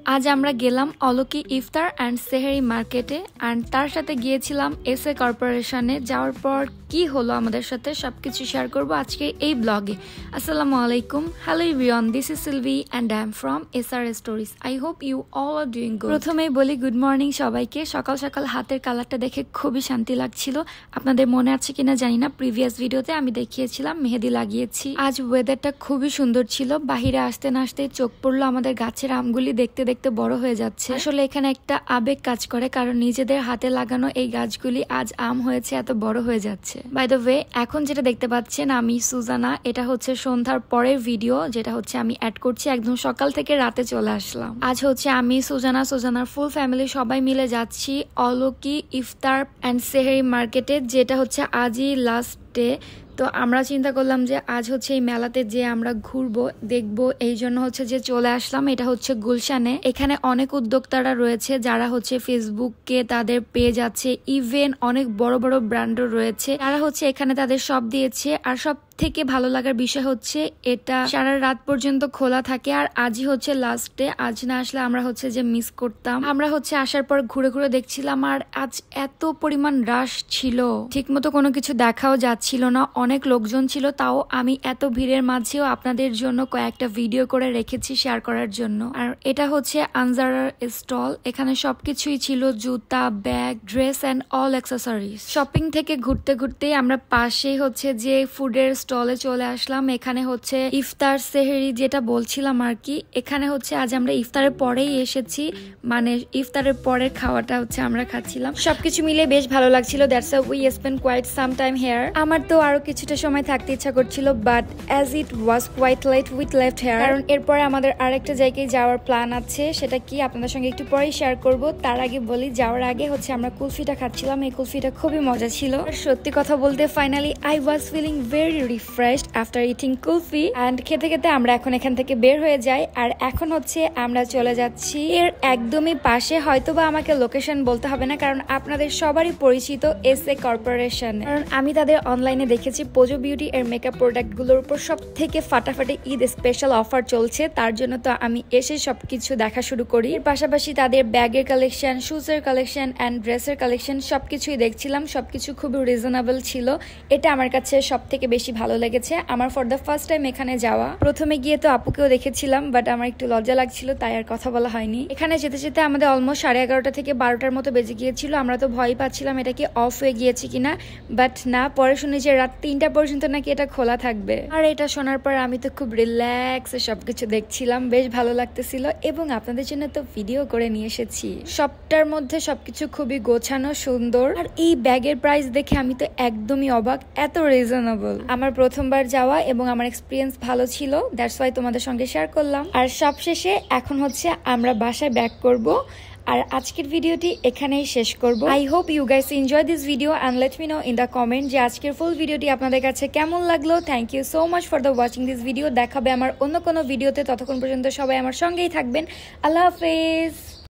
আজ আমরা গেলাম অলকি ইফতার অ্যান্ড সেহেরি মার্কেটে অ্যান্ড তার সাথে গিয়েছিলাম এসএ কর্পোরেশনে। যাওয়ার পর কি হলো আমাদের সাথে সবকিছু শেয়ার করব আজকে এই ব্লগে। আসসালামু আলাইকুম, hello everyone, this is Silvi and I am from SR stories. I hope you all are doing good. প্রথমেই বলি গুড মর্নিং সবাইকে। সকাল সকাল হাতের কালারটা দেখে খুবই শান্তি লাগছিল। আপনাদের মনে আছে কিনা জানি না, প্রিভিয়াস ভিডিওতে আমি দেখিয়েছিলাম মেহেদি লাগিয়েছি। আজ ওয়েদারটা খুবই সুন্দর ছিল। বাহিরে আসতে না আসতে চোখ পড়লো আমাদের গাছের আমগুলি দেখতে দেখতে বড় হয়ে যাচ্ছে। আসলে এখানে একটা আবেগ কাজ করে, কারণ নিজেদের হাতে লাগানো এই গাছগুলি আজ আম হয়েছে, এত বড় হয়ে যাচ্ছে। বাই দ্য ওয়ে, এখন যেটা দেখতে পাচ্ছেন আমি সুজানা, এটা হচ্ছে সন্ধ্যার পরের ভিডিও, যেটা হচ্ছে আমি অ্যাড করছি। একদম সকাল থেকে রাতে চলে আসলাম। আজ হচ্ছে আমি সুজানার ফুল ফ্যামিলি সবাই মিলে যাচ্ছি অলকি ইফতার অ্যান্ড সেহেরি মার্কেটে, যেটা হচ্ছে আজই লাস্ট ডে। তো আমরা চিন্তা করলাম যে আজ হচ্ছে এই মেলাতে যে আমরা ঘুরবো দেখবো, এই জন্য হচ্ছে যে চলে আসলাম। এটা হচ্ছে গুলশানে। এখানে অনেক উদ্যোক্তারা রয়েছে যারা হচ্ছে ফেসবুকে তাদের পেজ আছে, ইভেন অনেক বড় বড় ব্র্যান্ডও রয়েছে, তারা হচ্ছে এখানে তাদের শপ দিয়েছে। আর সব থেকে ভালো লাগার বিষয় হচ্ছে এটা সারা রাত পর্যন্ত খোলা থাকে। আর আজই হচ্ছে লাস্ট ডে, আজ না আসলে আমরা হচ্ছে যে মিস করতাম। আমরা হচ্ছে আসার পর ঘুরে ঘুরে দেখছিলাম, আর আজ এত পরিমাণ রাশ ছিল, ঠিক মতো কোনো কিছু দেখাও যাচ্ছিল না। অনেক লোকজন ছিল, তাও আমি এত ভিড়ের মাঝেও আপনাদের জন্য কয়েকটা ভিডিও করে রেখেছি শেয়ার করার জন্য। আর এটা হচ্ছে আনজারার স্টল। এখানে সবকিছুই ছিল, জুতা, bag, dress and all accessories. Shopping থেকে ঘুরতে ঘুরতে আমরা পাশেই হচ্ছে যে ফুডের স্টলে চলে আসলাম। এখানে হচ্ছে ইফতার সেহেরি যেটা বলছিলাম আর কি। এখানে হচ্ছে আজ আমরা ইফতারের পরেই এসেছি, মানে ইফতারের পরের খাওয়াটা হচ্ছে আমরা খাচ্ছিলাম। সবকিছু মিলে বেশ ভালো লাগছিল। That's we spend quite some time here. আমার তো আরো কিছুটা সময় থাকতে ইচ্ছা করছিল, but as it was quite late with left here, কারণ এরপরে আমাদের আরেকটা জায়গায় যাওয়ার প্ল্যান আছে। সেটা কি আপনাদের সঙ্গে একটু পরেই শেয়ার করব। তার আগে বলি, যাওয়ার আগে হচ্ছে আমরা কুলফিটা খাচ্ছিলাম। এই কুলফিটা খুবই মজা ছিল। আর সত্যি কথা বলতে finally I was feeling very refreshed after eating kulfi. And খেতে খেতে আমরা এখন এখান থেকে বের হয়ে যাই। আর এখন হচ্ছে আমরা চলে যাচ্ছি এর একদমই পাশে, হয়তোবা আমাকে লোকেশন বলতে হবে না, কারণ আপনাদের সবারই পরিচিত এসএ কর্পোরেশন। কারণ আমি তাদের অনলাইনে দেখেছি পোজো বিউটি এর মেকআপ প্রোডাক্ট গুলোর উপর সব থেকে ফাটাফাটি ঈদ স্পেশাল অফার চলছে। তার জন্য তো আমি এসে সবকিছু দেখা শুরু করি। এর পাশাপাশি তাদের ব্যাগের কালেকশন, শুজের কালেকশন অ্যান্ড ড্রেসের কালেকশন সবকিছুই দেখছিলাম। সবকিছু খুবই রিজনেবল ছিল। এটা আমার কাছে সব থেকে বেশি ভালো লেগেছে। আমার ফর দ্য ফার্স্ট টাইম এখানে যাওয়া। প্রথমে গিয়ে তো আপুকেও দেখেছিলাম, বাট আমার একটু লজ্জা লাগছিল, তাই আর কথা বলা হয়নি। এখানে যেতে যেতে আমাদের অলমোস্ট 11:30 থেকে 12টার মতো বেজে গিয়েছিল। আমরা তো ভয় পাচ্ছিলাম এটা কি অফ হয়ে গিয়েছে কিনা, বাট না, পরে শুনি যে রাত 3টা পর্যন্ত নাকি এটা খোলা থাকবে। আর এটা শোনার পর আমি তো খুব রিল্যাক্স সবকিছু দেখছিলাম, বেশ ভালো লাগতেছিল, এবং আপনাদের জন্য তো ভিডিও করে নিয়ে এসেছি। সবটার মধ্যে সবকিছু খুবই গোছানো, সুন্দর। আর এই ব্যাগের প্রাইস দেখে আমি তো একদমই অবাক, এত রিজনেবল। আমার প্রথমবার যাওয়া এবং আমার এক্সপিরিয়েন্স ভালো ছিল, দ্যাটস ওয়াই তোমাদের সঙ্গে শেয়ার করলাম। আর সবশেষে এখন হচ্ছে আমরা বাসায় ব্যাক করব। আর আজকের ভিডিওটি এখানেই শেষ করব। I hope you guys enjoy this video and let me know in the comment যে আজকের ফুল ভিডিওটি আপনাদের কাছে কেমন লাগলো। Thank you so much for the watching this video. দেখাবে আমার অন্য কোনো ভিডিওতে, ততক্ষণ পর্যন্ত সবাই আমার সঙ্গেই থাকবেন। আল্লাহ হাফেজ।